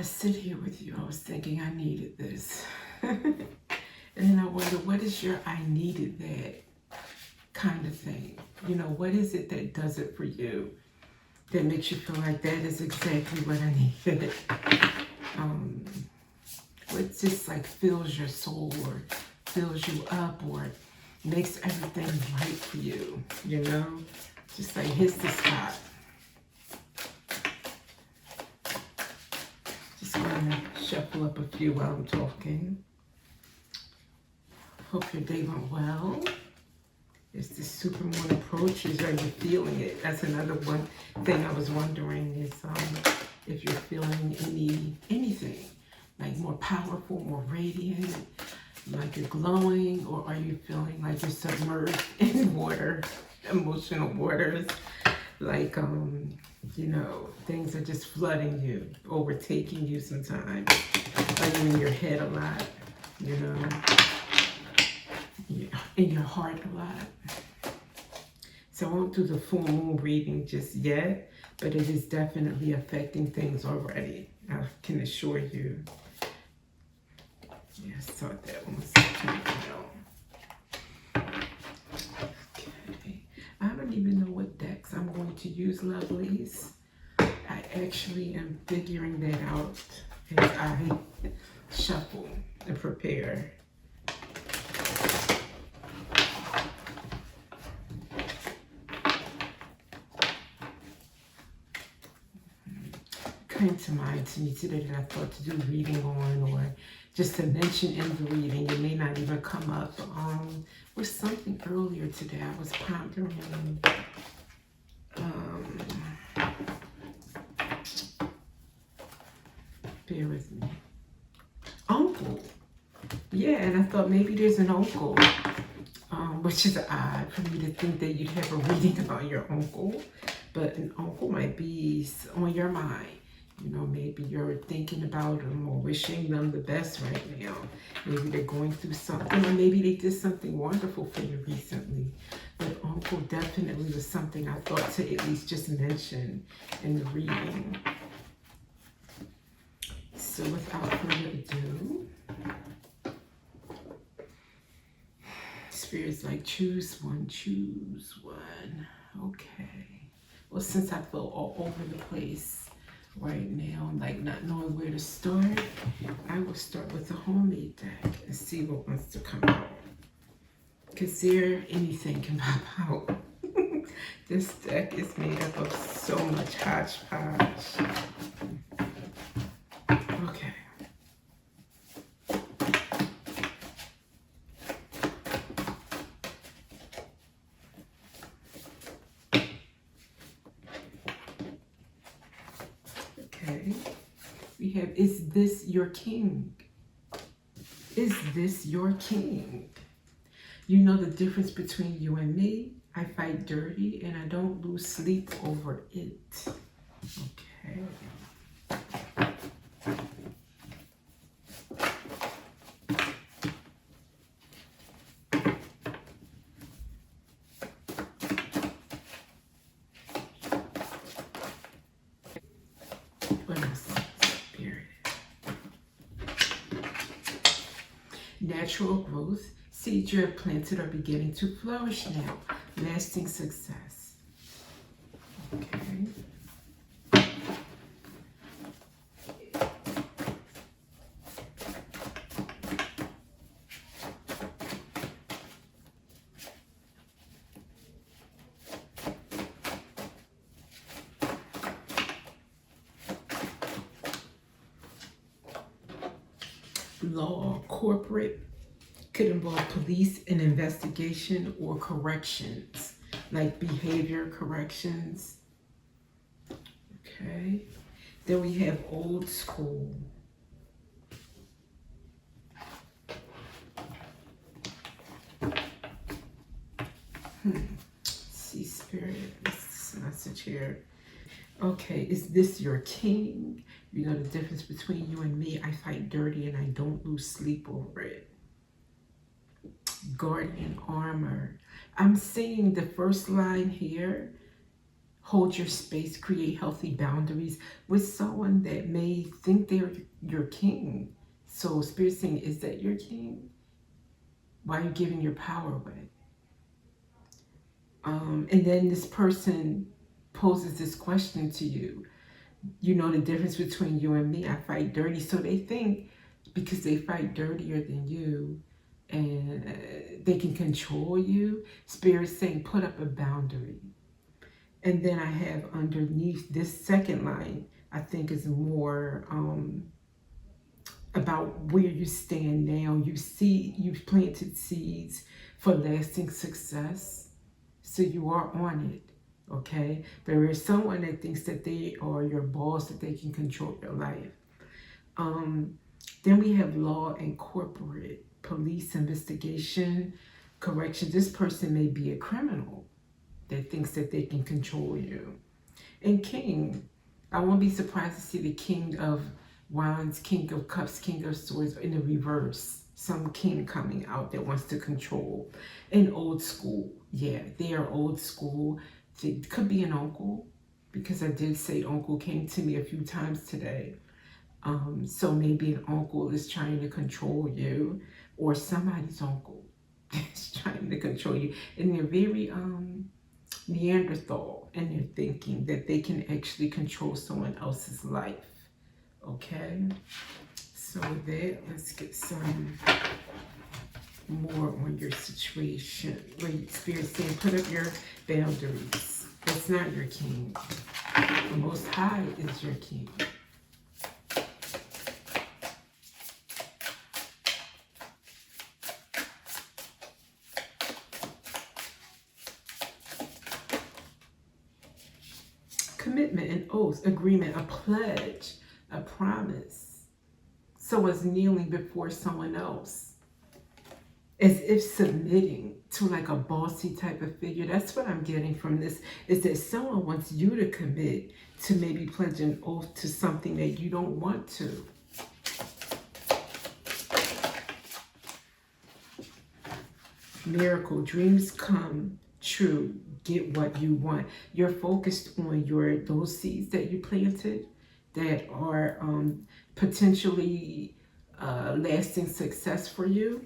sit here with you, I was thinking I needed this. And then I wonder, what is your I needed that kind of thing? You know, what is it that does it for you? That makes you feel like that is exactly what I needed. What just like fills your soul or fills you up or makes everything right for you, you know? Just like hits the spot. Just gonna shuffle up a few while I'm talking. Hope your day went well. It's the supermoon approaches. Are you feeling it? That's another one thing I was wondering is if you're feeling anything like more powerful, more radiant, like you're glowing, or are you feeling like you're submerged in water, emotional waters, like you know, things are just flooding you, overtaking you sometimes. Are you in your head a lot, you know? Yeah, in your heart a lot. So I won't do the full moon reading just yet, but it is definitely affecting things already. I can assure you. Yeah, start that one. Okay. I don't even know what decks I'm going to use, lovelies. I actually am figuring that out as I shuffle and prepare. Came to mind to me today that I thought to do reading on, or just to mention in the reading. It may not even come up. Was something earlier today I was pondering. Bear with me. Uncle. Yeah, and I thought maybe there's an uncle, which is odd for me to think that you'd have a reading about your uncle, but an uncle might be on your mind. You know, maybe you're thinking about them or wishing them the best right now. Maybe they're going through something, or maybe they did something wonderful for you recently. But uncle definitely was something I thought to at least just mention in the reading. So without further ado, Spirit's like, choose one, choose one. Okay. Well, since I feel all over the place right now, like not knowing where to start, I will start with the homemade deck and see what wants to come out. Because there, anything can pop out. This deck is made up of so much hodgepodge. Okay. Okay. We have, is this your king? Is this your king? You know the difference between you and me. I fight dirty and I don't lose sleep over it. Okay. What else? Spirit. Natural growth. Seeds you have planted are beginning to flourish now. Lasting success. Okay. Law, corporate, could involve police and investigation or corrections, like behavior corrections. Okay. Then we have old school. See, Spirit, this message here. Okay, is this your king? You know the difference between you and me. I fight dirty and I don't lose sleep over it. Guardian armor. I'm seeing the first line here. Hold your space, create healthy boundaries with someone that may think they're your king. So Spirit saying, is that your king? Why are you giving your power away? And then this person poses this question to you. You know the difference between you and me. I fight dirty. So they think because they fight dirtier than you and they can control you, Spirit saying, put up a boundary. And then I have underneath this second line, I think is more about where you stand now. You've planted seeds for lasting success. So you are on it, okay? There is someone that thinks that they are your boss, that they can control your life. Then we have law and corporate, police investigation, correction. This person may be a criminal that thinks that they can control you. And king, I won't be surprised to see the king of wands, king of cups, king of swords in the reverse. Some king coming out that wants to control. And old school, yeah, they are old school. It could be an uncle, because I did say uncle came to me a few times today. So maybe an uncle is trying to control you, or somebody's uncle is trying to control you. And they're very Neanderthal in their thinking that they can actually control someone else's life. Okay? So with that, let's get some more on your situation. Wait, Spirit saying, put up your boundaries. That's not your king. The Most High is your king. Commitment, an oath, agreement, a pledge, a promise. Someone's kneeling before someone else, as if submitting to like a bossy type of figure. That's what I'm getting from this, is that someone wants you to commit to maybe pledge an oath to something that you don't want to. Miracle, dreams come true. Get what you want. You're focused on those seeds that you planted that are potentially lasting success for you.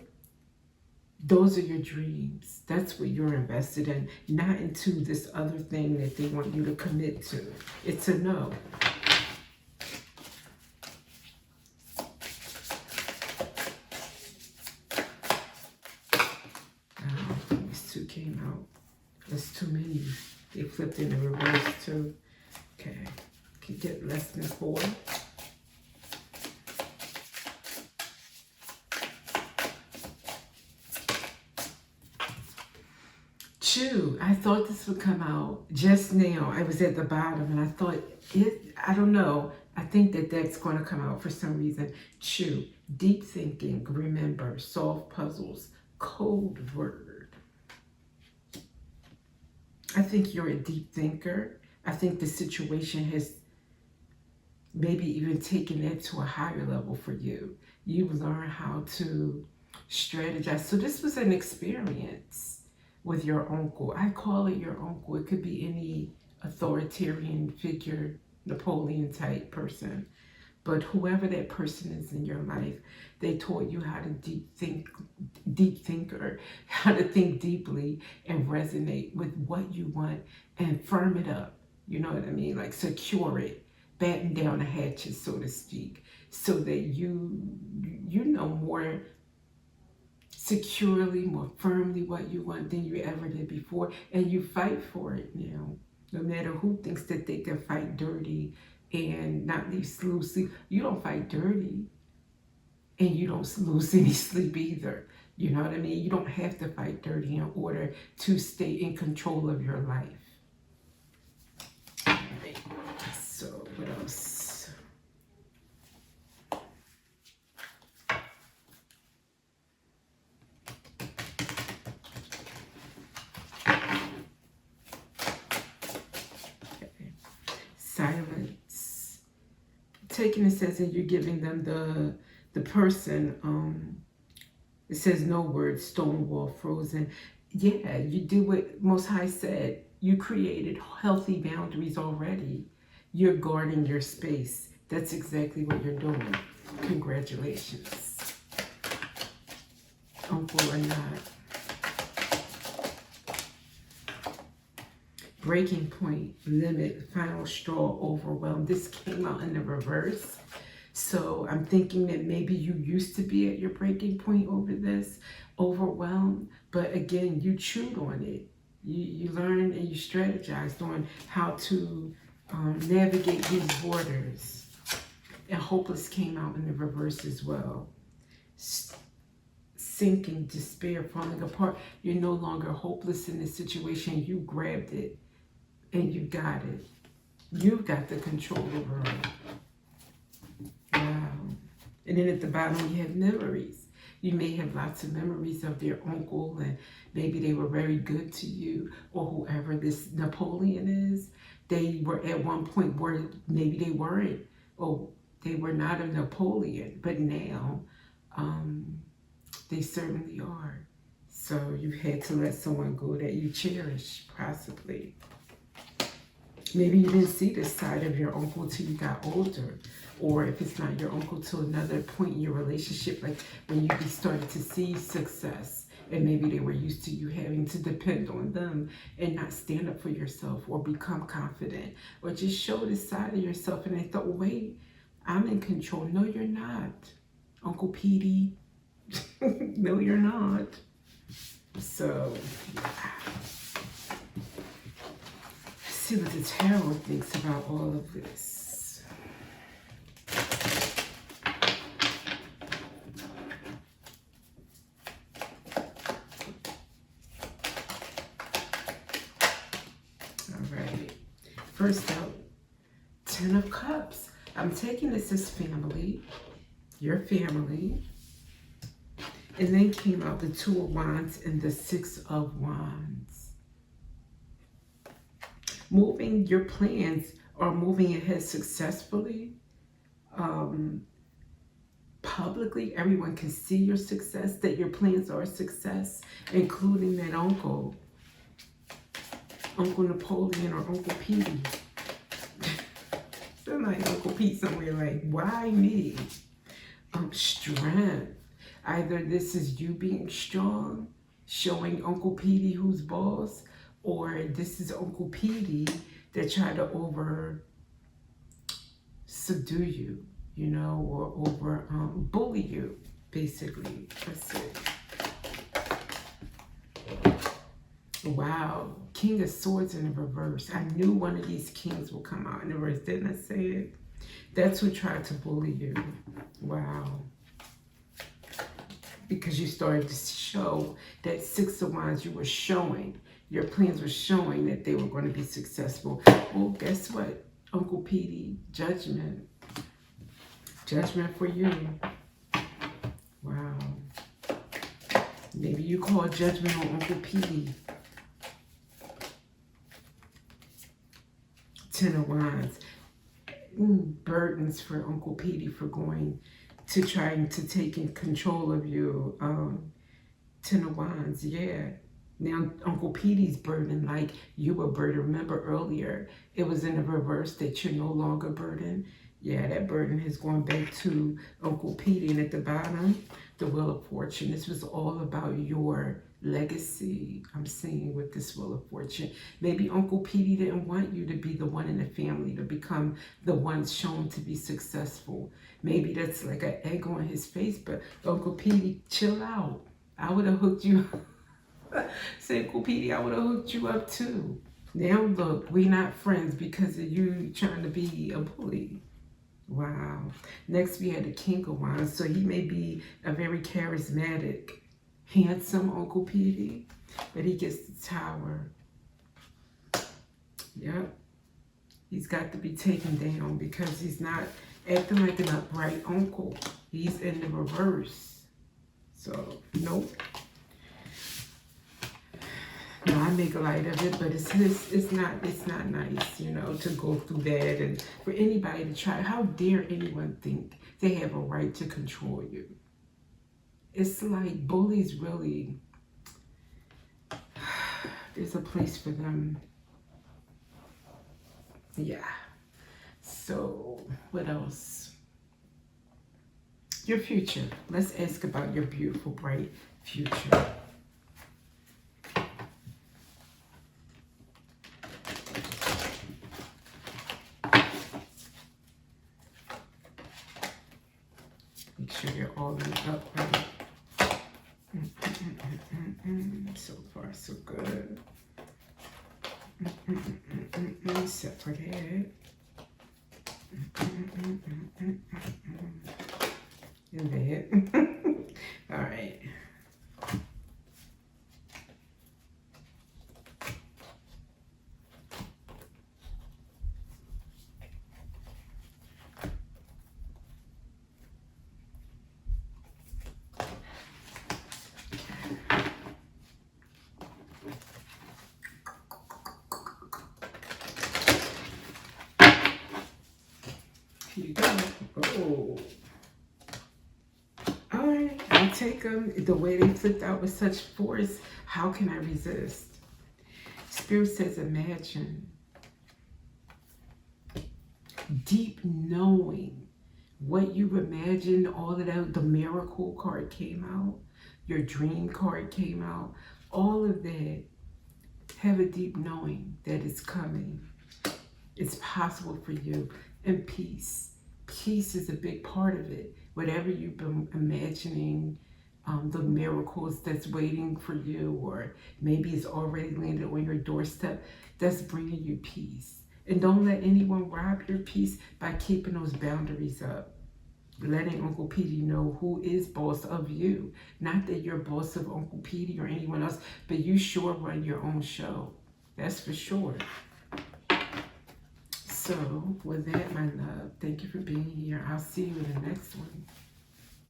Those are your dreams. That's what you're invested in, not into this other thing that they want you to commit to. It's a no. These two came out. There's too many. They flipped in the reverse too. Okay. Can get less than 4. Chew. I thought this would come out just now. I was at the bottom and I thought, I don't know. I think that that's going to come out for some reason. Chew. Deep thinking. Remember. Solve puzzles. Code word. I think you're a deep thinker. I think the situation has maybe even taken it to a higher level for you. You've learned how to strategize. So this was an experience with your uncle. I call it your uncle. It could be any authoritarian figure, Napoleon type person. But whoever that person is in your life, they taught you how to deep thinker, how to think deeply and resonate with what you want and firm it up. You know what I mean? Like secure it, batten down the hatches, so to speak, so that you know more securely, more firmly what you want than you ever did before. And you fight for it now. No matter who thinks that they can fight dirty and not lose sleep. You don't fight dirty and you don't lose any sleep either. You know what I mean? You don't have to fight dirty in order to stay in control of your life. All right. So what else? Okay. Silence. Taking it says that you're giving them the person, it says no words, stone wall, frozen. Yeah, you do what Most High said. You created healthy boundaries already. You're guarding your space. That's exactly what you're doing. Congratulations. Uncle or not. Breaking point, limit, final straw, overwhelmed. This came out in the reverse. So I'm thinking that maybe you used to be at your breaking point over this, overwhelmed. But again, you chewed on it. You learned and you strategized on how to navigate these waters. And hopeless came out in the reverse as well. Sinking, despair, falling apart. You're no longer hopeless in this situation. You grabbed it and you got it. You've got the control over it. Wow. And then at the bottom you have memories. You may have lots of memories of your uncle, and maybe they were very good to you, or whoever this Napoleon is. They were at one point where maybe they weren't, or they were not a Napoleon, but now they certainly are. So you had to let someone go that you cherish, possibly. Maybe you didn't see this side of your uncle till you got older. Or if it's not your uncle, till another point in your relationship, like when you started to see success. And maybe they were used to you having to depend on them and not stand up for yourself or become confident. Or just show this side of yourself. And they thought, wait, I'm in control. No, you're not. Uncle Petey. No, you're not. So, let's see what the tarot thinks about all of this. All right. First out, 10 of Cups. I'm taking this as family, your family. And then came out the 2 of Wands and the 6 of Wands. Moving your plans or moving ahead successfully. Publicly, everyone can see your success, that your plans are a success, including that uncle. Uncle Napoleon or Uncle Petey. Sound like Uncle Pete somewhere, like, why me? Strength. Either this is you being strong, showing Uncle Petey who's boss, or this is Uncle Petey that tried to subdue you, you know, or bully you, basically. That's it. Wow. King of Swords in the reverse. I knew one of these kings will come out in the reverse. Didn't I say it? That's who tried to bully you. Wow. Because you started to show that 6 of Wands, you were showing, your plans were showing that they were going to be successful. Well, guess what, Uncle Petey? Judgment. Judgment for you. Wow. Maybe you call judgment on Uncle Petey. 10 of Wands. Burdens for Uncle Petey for going to trying to take in control of you. 10 of Wands, yeah. Now, Uncle Petey's burden like you were burdened. Remember earlier, it was in the reverse that you're no longer burdened. Yeah, that burden has gone back to Uncle Petey. And at the bottom, the Wheel of Fortune. This was all about your legacy, I'm seeing with this Wheel of Fortune. Maybe Uncle Petey didn't want you to be the one in the family to become the one shown to be successful. Maybe that's like an egg on his face, but Uncle Petey, chill out. I would have hooked you up. Say, Uncle Petey, I would have hooked you up too. Now look, we're not friends because of you trying to be a bully. Wow. Next we had the King of Wands. So he may be a very charismatic, handsome Uncle Petey, but he gets the Tower. Yep. He's got to be taken down because he's not acting like an upright uncle. He's in the reverse. So, nope. No, I make light of it, but it's not nice, you know, to go through that, and for anybody to try. How dare anyone think they have a right to control you? It's like bullies really, there's a place for them. Yeah. So, what else? Your future. Let's ask about your beautiful, bright future. Make sure you're all in upright. So far, so good. Except for that. And that. All right. Here you go. Oh. All right. I'll take them. The way they flipped out with such force, how can I resist? Spirit says, imagine deep knowing what you've imagined, all of that. The miracle card came out, your dream card came out, all of that. Have a deep knowing that it's coming. It's possible for you. And peace. Peace is a big part of it. Whatever you've been imagining, the miracles that's waiting for you, or maybe it's already landed on your doorstep, that's bringing you peace. And don't let anyone rob your peace by keeping those boundaries up. Letting Uncle Petey know who is boss of you. Not that you're boss of Uncle Petey or anyone else, but you sure run your own show. That's for sure. So, with that, my love, thank you for being here. I'll see you in the next one.